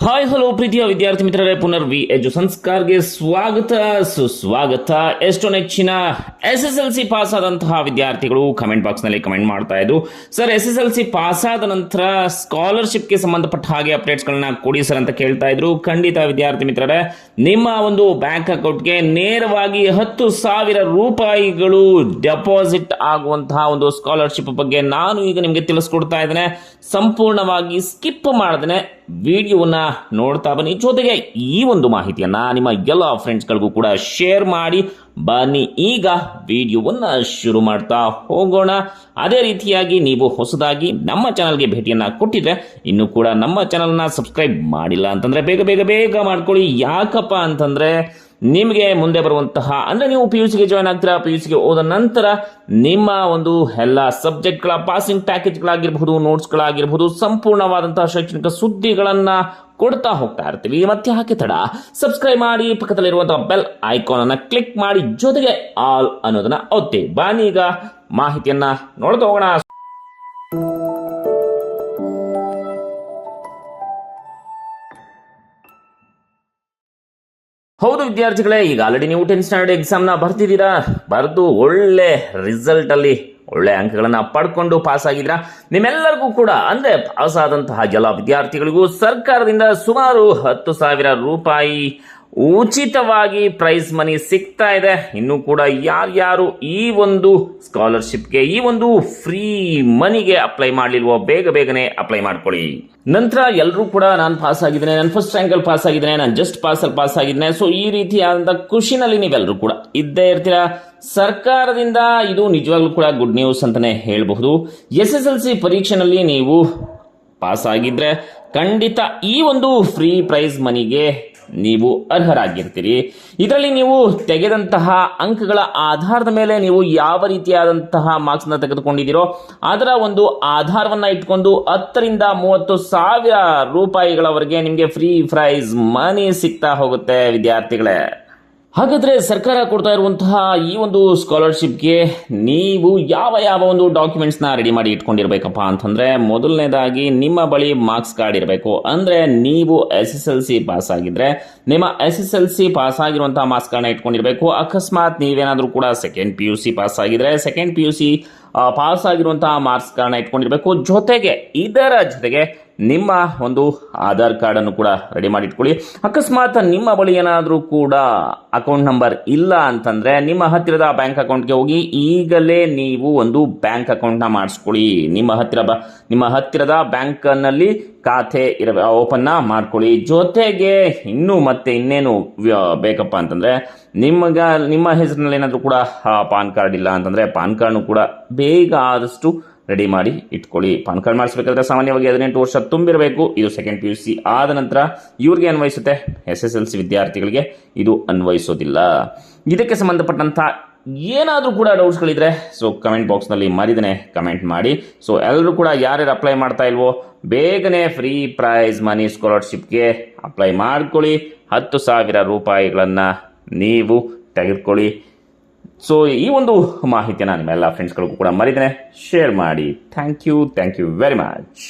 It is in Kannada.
ಹಾಯ್ ಹಲೋ ಪ್ರೀತಿಯ ವಿದ್ಯಾರ್ಥಿ ಮಿತ್ರರೇ, ಪುನರ್ ವಿ ಎಜು ಸಂಸ್ಕಾರ್ಗೆ ಸ್ವಾಗತ ಸುಸ್ವಾಗತ. ಎಷ್ಟು ನೆಚ್ಚಿನ SSLC ಪಾಸ್ ಆದಂತಹ ವಿದ್ಯಾರ್ಥಿಗಳು ಕಮೆಂಟ್ ಬಾಕ್ಸ್ ನಲ್ಲಿ ಕಮೆಂಟ್ ಮಾಡ್ತಾ ಇದ್ರು, ಸರ್ SSLC ಪಾಸ್ ಆದ ನಂತರ ಸ್ಕಾಲರ್ಶಿಪ್ಗೆ ಸಂಬಂಧಪಟ್ಟ ಹಾಗೆ ಅಪ್ಡೇಟ್ಸ್ ಗಳನ್ನ ಕೊಡಿ ಸರ್ ಅಂತ ಕೇಳ್ತಾ ಇದ್ರು. ಖಂಡಿತ ವಿದ್ಯಾರ್ಥಿ ಮಿತ್ರರೇ, ನಿಮ್ಮ ಒಂದು ಬ್ಯಾಂಕ್ ಅಕೌಂಟ್ಗೆ ನೇರವಾಗಿ 10,000 ರೂಪಾಯಿಗಳು ಡೆಪಾಸಿಟ್ ಆಗುವಂತಹ ಒಂದು ಸ್ಕಾಲರ್ಶಿಪ್ ಬಗ್ಗೆ ನಾನು ಈಗ ನಿಮಗೆ ತಿಳಿಸ್ಕೊಡ್ತಾ ಇದ್ದೇನೆ. ಸಂಪೂರ್ಣವಾಗಿ ಸ್ಕಿಪ್ ಮಾಡದೇನೆ ವಿಡಿಯೋವನ್ನ ನೋಡ್ತಾ ಬನ್ನಿ. ಜೊತೆಗೆ ಈ ಒಂದು ಮಾಹಿತಿಯನ್ನ ನಿಮ್ಮ ಎಲ್ಲ ಫ್ರೆಂಡ್ಸ್ಗಳಿಗೂ ಕೂಡ ಶೇರ್ ಮಾಡಿ ಬನ್ನಿ. ಈಗ ವಿಡಿಯೋವನ್ನ ಶುರು ಮಾಡ್ತಾ ಹೋಗೋಣ. ಅದೇ ರೀತಿಯಾಗಿ ನೀವು ಹೊಸದಾಗಿ ನಮ್ಮ ಚಾನಲ್ಗೆ ಭೇಟಿಯನ್ನ ಕೊಟ್ಟಿದ್ರೆ ಇನ್ನು ಕೂಡ ನಮ್ಮ ಚಾನಲ್ನ ಸಬ್ಸ್ಕ್ರೈಬ್ ಮಾಡಿಲ್ಲ ಅಂತಂದ್ರೆ ಬೇಗ ಬೇಗ ಬೇಗ ಮಾಡ್ಕೊಳ್ಳಿ. ಯಾಕಪ್ಪ ಅಂತಂದ್ರೆ ನಿಮಗೆ ಮುಂದೆ ಬರುವಂತಹ ಅಂದ್ರೆ ನೀವು PUCಗೆ ಜಾಯ್ನ್ ಆಗ್ತೀರಾ, PUCಗೆ ಹೋದ ನಂತರ ನಿಮ್ಮ ಒಂದು ಎಲ್ಲ ಸಬ್ಜೆಕ್ಟ್ಗಳ ಪಾಸಿಂಗ್ ಪ್ಯಾಕೇಜ್ಗಳಾಗಿರ್ಬಹುದು, ನೋಟ್ಸ್ಗಳಾಗಿರ್ಬಹುದು, ಸಂಪೂರ್ಣವಾದಂತಹ ಶೈಕ್ಷಣಿಕ ಸುದ್ದಿಗಳನ್ನ ಕೊಡ್ತಾ ಹೋಗ್ತಾ ಇರ್ತೀವಿ. ಮತ್ತೆ ಯಾಕೆ ತಡ, ಸಬ್ಸ್ಕ್ರೈಬ್ ಮಾಡಿ, ಪಕ್ಕದಲ್ಲಿರುವಂತಹ ಬೆಲ್ ಐಕಾನ್ ಅನ್ನ ಕ್ಲಿಕ್ ಮಾಡಿ, ಜೊತೆಗೆ ಆಲ್ ಅನ್ನೋದನ್ನ ಒತ್ತಿ. ಬನ್ನಿ ಈಗ ಮಾಹಿತಿಯನ್ನ ನೋಡ್ತಾ ಹೋಗೋಣ. ಹೌದು ವಿದ್ಯಾರ್ಥಿಗಳೇ, ಈಗ ಆಲ್ರೆಡಿ ನೀವು 10th ಸ್ಟ್ಯಾಂಡರ್ಡ್ ಎಕ್ಸಾಮ್ನ ಬರ್ತಿದ್ದೀರಾ, ಬರೆದು ಒಳ್ಳೆ ರಿಸಲ್ಟ್ ಅಲ್ಲಿ ಒಳ್ಳೆ ಅಂಕಗಳನ್ನ ಪಡ್ಕೊಂಡು ಪಾಸ್ ಆಗಿದ್ರ. ನಿಮ್ಮೆಲ್ಲರಿಗೂ ಕೂಡ ಅಂದ್ರೆ ಪಾಸ್ ಆದಂತಹ ಎಲ್ಲ ವಿದ್ಯಾರ್ಥಿಗಳಿಗೂ ಸರ್ಕಾರದಿಂದ ಸುಮಾರು 10,000 ರೂಪಾಯಿ ಉಚಿತವಾಗಿ ಪ್ರೈಸ್ ಮನಿ ಸಿಗ್ತಾ ಇದೆ. ಇನ್ನು ಕೂಡ ಯಾರ್ಯಾರು ಈ ಒಂದು ಸ್ಕಾಲರ್ಶಿಪ್ಗೆ, ಈ ಒಂದು ಫ್ರೀ ಮನಿಗೆ ಅಪ್ಲೈ ಮಾಡಲಿಲ್ವೋ ಬೇಗ ಬೇಗನೆ ಅಪ್ಲೈ ಮಾಡ್ಕೊಳ್ಳಿ. ನಂತರ ಎಲ್ಲರೂ ಕೂಡ ನಾನು ಪಾಸ್ ಆಗಿದ್ದೇನೆ, ನಾನು ಫಸ್ಟ್ ರ್ಯಾಂಕ್ ಅಲ್ಲಿ ಪಾಸ್ ಆಗಿದ್ದೇನೆ, ನಾನು ಜಸ್ಟ್ ಪಾಸ್ ಅಲ್ಲಿ ಪಾಸ್ ಆಗಿದ್ದೇನೆ, ಸೊ ಈ ರೀತಿಯಾದಂತಹ ಖುಷಿನಲ್ಲಿ ನೀವೆಲ್ಲರೂ ಕೂಡ ಇದ್ದೇ ಇರ್ತೀರಾ. ಸರ್ಕಾರದಿಂದ ಇದು ನಿಜವಾಗ್ಲೂ ಕೂಡ ಗುಡ್ ನ್ಯೂಸ್ ಅಂತಾನೆ ಹೇಳಬಹುದು. SSLC ಪರೀಕ್ಷೆನಲ್ಲಿ ನೀವು ಪಾಸ್ ಆಗಿದ್ರೆ ಖಂಡಿತ ಈ ಒಂದು ಫ್ರೀ ಪ್ರೈಸ್ ಮನಿಗೆ ನೀವು ಅರ್ಹರಾಗಿರ್ತೀರಿ. ಇದರಲ್ಲಿ ನೀವು ತೆಗೆದಂತಹ ಅಂಕಗಳ ಆಧಾರದ ಮೇಲೆ ನೀವು ಯಾವ ರೀತಿಯಾದಂತಹ ಮಾರ್ಕ್ಸ್ ನ ತೆಗೆದುಕೊಂಡಿದ್ದೀರೋ ಅದರ ಒಂದು ಆಧಾರವನ್ನ ಇಟ್ಕೊಂಡು 10,000 ರಿಂದ 30,000 ರೂಪಾಯಿಗಳವರೆಗೆ ನಿಮಗೆ ಫ್ರೀ ಪ್ರೈಸ್ ಮನಿ ಸಿಗ್ತಾ ಹೋಗುತ್ತೆ ವಿದ್ಯಾರ್ಥಿಗಳೇ. ಹಾಗಾದ್ರೆ ಸರ್ಕಾರ ಕೊಡ್ತಾ ಇರುವಂತಹ ಈ ಒಂದು ಸ್ಕಾಲರ್ಶಿಪ್ಗೆ ನೀವು ಯಾವ ಯಾವ ಒಂದು ಡಾಕ್ಯುಮೆಂಟ್ಸ್ ನ ರೆಡಿ ಮಾಡಿ ಇಟ್ಕೊಂಡಿರ್ಬೇಕಪ್ಪ ಅಂತಂದ್ರೆ, ಮೊದಲನೇದಾಗಿ ನಿಮ್ಮ ಬಳಿ ಮಾರ್ಕ್ಸ್ ಕಾರ್ಡ್ ಇರಬೇಕು. ಅಂದ್ರೆ ನೀವು SSLC ಪಾಸ್ ಆಗಿದ್ರೆ ನಿಮ್ಮ SSLC ಪಾಸ್ ಆಗಿರುವಂತಹ ಮಾರ್ಕ್ಸ್ ಕಾರ್ಡ್ ಇಟ್ಕೊಂಡಿರ್ಬೇಕು. ಅಕಸ್ಮಾತ್ ನೀವೇನಾದ್ರೂ ಕೂಡ ಸೆಕೆಂಡ್ PUC ಪಾಸ್ ಆಗಿದ್ರೆ ಸೆಕೆಂಡ್ PUC ಪಾಸ್ ಆಗಿರುವಂತಹ ಮಾರ್ಕ್ಸ್ ಕಾರ್ಡ್ ಇಟ್ಕೊಂಡಿರ್ಬೇಕು. ಜೊತೆಗೆ ಇದರ ಜೊತೆಗೆ ನಿಮ್ಮ ಒಂದು ಆಧಾರ್ ಕಾರ್ಡ್ ಅನ್ನು ಕೂಡ ರೆಡಿ ಮಾಡಿ ಇಟ್ಕೊಳ್ಳಿ. ಅಕಸ್ಮಾತ್ ನಿಮ್ಮ ಬಳಿ ಏನಾದರೂ ಕೂಡ ಅಕೌಂಟ್ ನಂಬರ್ ಇಲ್ಲ ಅಂತಂದ್ರೆ ನಿಮ್ಮ ಹತ್ತಿರದ ಬ್ಯಾಂಕ್ ಅಕೌಂಟ್ಗೆ ಹೋಗಿ ಈಗಲೇ ನೀವು ಒಂದು ಬ್ಯಾಂಕ್ ಅಕೌಂಟ್ ನ ಮಾಡಿಸ್ಕೊಳ್ಳಿ. ನಿಮ್ಮ ಹತ್ತಿರದ ಬ್ಯಾಂಕ್ ನಲ್ಲಿ ಖಾತೆ ಓಪನ್ ಮಾಡ್ಕೊಳ್ಳಿ. ಜೊತೆಗೆ ಇನ್ನೇನು ಬೇಕಪ್ಪ ಅಂತಂದ್ರೆ ನಿಮ್ಮ ಹೆಸರಿನಲ್ಲಿ ಏನಾದರೂ ಕೂಡ ಪಾನ್ ಕಾರ್ಡ್ ಇಲ್ಲ ಅಂತಂದ್ರೆ ಪಾನ್ ಕಾರ್ಡ್ ಕೂಡ ಬೇಗ ಆದಷ್ಟು ರೆಡಿ ಮಾಡಿ ಇಟ್ಕೊಳ್ಳಿ. ಪಾನ್ ಕಾರ್ಡ್ ಮಾಡಿಸಬೇಕಾದ್ರೆ ಸಾಮಾನ್ಯವಾಗಿ 18 ವರ್ಷ ತುಂಬಿರಬೇಕು. ಇದು ಸೆಕೆಂಡ್ PUC ಆದ ನಂತರ ಇವ್ರಿಗೆ ಅನ್ವಯಿಸುತ್ತೆ, SSLC ವಿದ್ಯಾರ್ಥಿಗಳಿಗೆ ಇದು ಅನ್ವಯಿಸೋದಿಲ್ಲ. ಇದಕ್ಕೆ ಸಂಬಂಧಪಟ್ಟಂತ ಏನಾದರೂ ಕೂಡ ಡೌಟ್ಸ್ಗಳಿದ್ರೆ ಸೊ ಕಮೆಂಟ್ ಬಾಕ್ಸ್ನಲ್ಲಿ ಮರಿದನೆ ಕಮೆಂಟ್ ಮಾಡಿ. ಸೊ ಎಲ್ಲರೂ ಕೂಡ ಯಾರ್ಯಾರು ಅಪ್ಲೈ ಮಾಡ್ತಾ ಇಲ್ವೋ ಬೇಗನೆ ಫ್ರೀ ಪ್ರೈಸ್ ಮನಿ ಸ್ಕಾಲರ್ಶಿಪ್ಗೆ ಅಪ್ಲೈ ಮಾಡ್ಕೊಳ್ಳಿ. 10,000 ರೂಪಾಯಿಗಳನ್ನು ನೀವು ತೆಗೆದುಕೊಳ್ಳಿ. ಸೊ ಈ ಒಂದು ಮಾಹಿತಿಯನ್ನು ನಿಮ್ಮೆಲ್ಲ ಫ್ರೆಂಡ್ಸ್ಗಳಿಗೂ ಕೂಡ ಮರಿದೇನೆ ಶೇರ್ ಮಾಡಿ. Thank you very much.